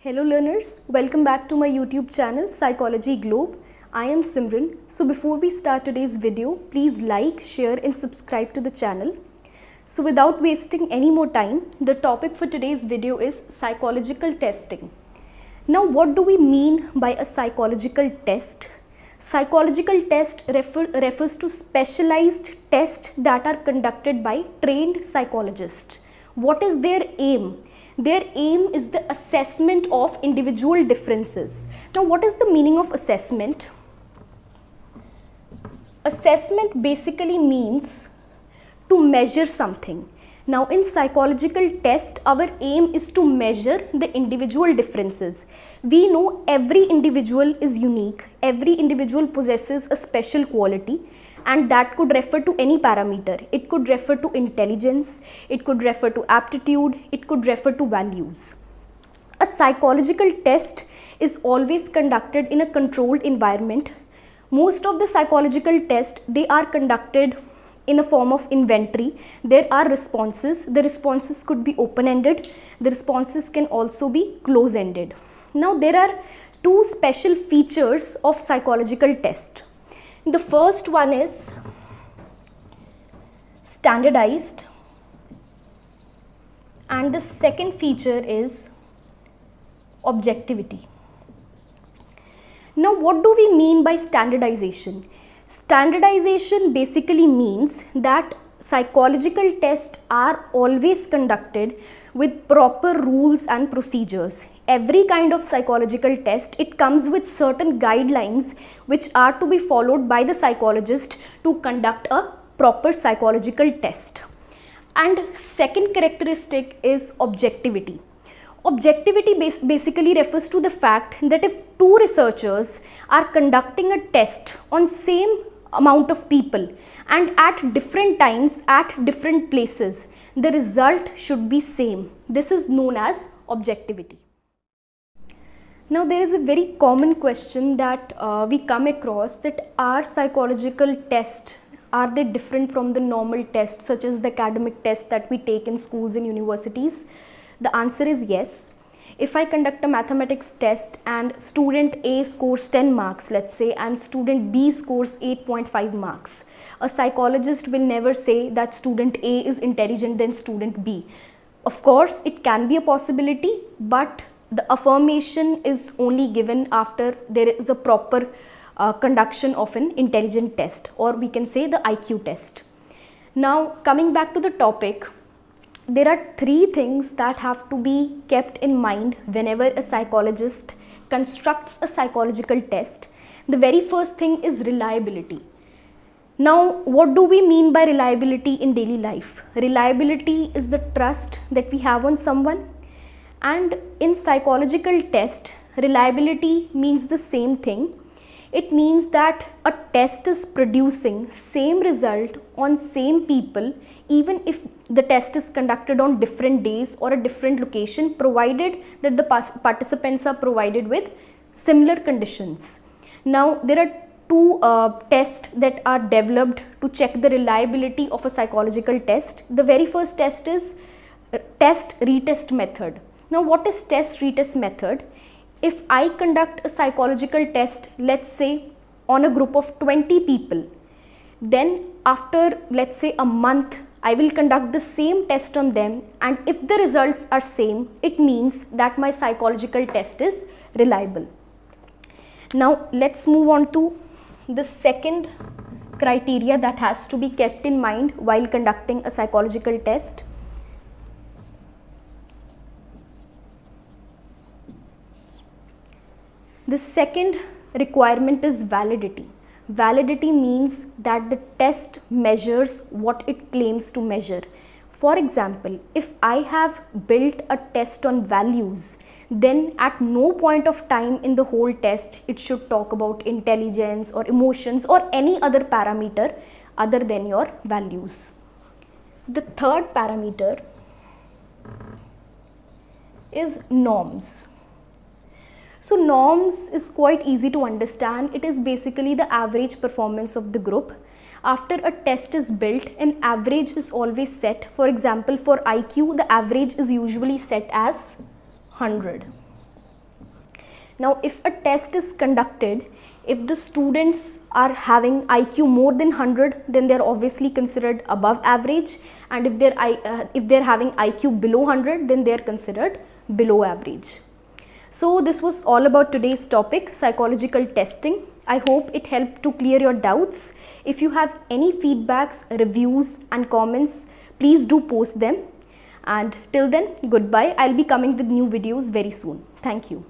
Hello learners, welcome back to my YouTube channel Psychology Globe. I am Simran. So before we start today's video, please like, share and subscribe to the channel. So without wasting any more time, the topic for today's video is psychological testing. Now what do we mean by a psychological test? Psychological test refers to specialized tests that are conducted by trained psychologists. What is their aim? Their aim is the assessment of individual differences. Now what is the meaning of assessment? Assessment basically means to measure something. Now in psychological test, our aim is to measure the individual differences. We know every individual is unique, every individual possesses a special quality, and that could refer to any parameter. It could refer to intelligence, it could refer to aptitude, it could refer to values. A psychological test is always conducted in a controlled environment. Most of the psychological tests, they are conducted in a form of inventory. There are responses. The responses could be open-ended. The responses can also be close-ended. Now there are two special features of psychological test. The first one is standardized and the second feature is objectivity. Now what do we mean by standardization? Standardization basically means that psychological tests are always conducted with proper rules and procedures. Every kind of psychological test, it comes with certain guidelines which are to be followed by the psychologist to conduct a proper psychological test. And second characteristic is objectivity. Objectivity basically refers to the fact that if two researchers are conducting a test on same amount of people and at different times at different places, the result should be same. This is known as objectivity. Now there is a very common question that we come across, that are psychological tests, are they different from the normal tests such as the academic tests that we take in schools and universities? The answer is yes. If I conduct a mathematics test and student A scores 10 marks, let's say, and student B scores 8.5 marks, a psychologist will never say that student A is intelligent than student B. Of course, it can be a possibility, but the affirmation is only given after there is a proper conduction of an intelligence test, or we can say the IQ test. Now coming back to the topic, there are three things that have to be kept in mind whenever a psychologist constructs a psychological test. The very first thing is reliability. Now, what do we mean by reliability in daily life? Reliability is the trust that we have on someone, and in psychological test, reliability means the same thing. It means that a test is producing same result on same people even if the test is conducted on different days or a different location, provided that the participants are provided with similar conditions. Now there are two tests that are developed to check the reliability of a psychological test. The very first test is test-retest method. Now what is test-retest method? If I conduct a psychological test, let's say on a group of 20 people, then after let's say a month, I will conduct the same test on them, and if the results are same, it means that my psychological test is reliable. Now let's move on to the second criteria that has to be kept in mind while conducting a psychological test. The second requirement is validity. Validity means that the test measures what it claims to measure. For example, if I have built a test on values, then at no point of time in the whole test it should talk about intelligence or emotions or any other parameter other than your values. The third parameter is norms. So norms is quite easy to understand. It is basically the average performance of the group. After a test is built, an average is always set. For example, for IQ, the average is usually set as 100. Now if a test is conducted, if the students are having IQ more than 100, then they are obviously considered above average, and if they're having IQ below 100, then they are considered below average. So this was all about today's topic, psychological testing. I hope it helped to clear your doubts. If you have any feedbacks, reviews and comments, please do post them. And till then, goodbye. I'll be coming with new videos very soon. Thank you.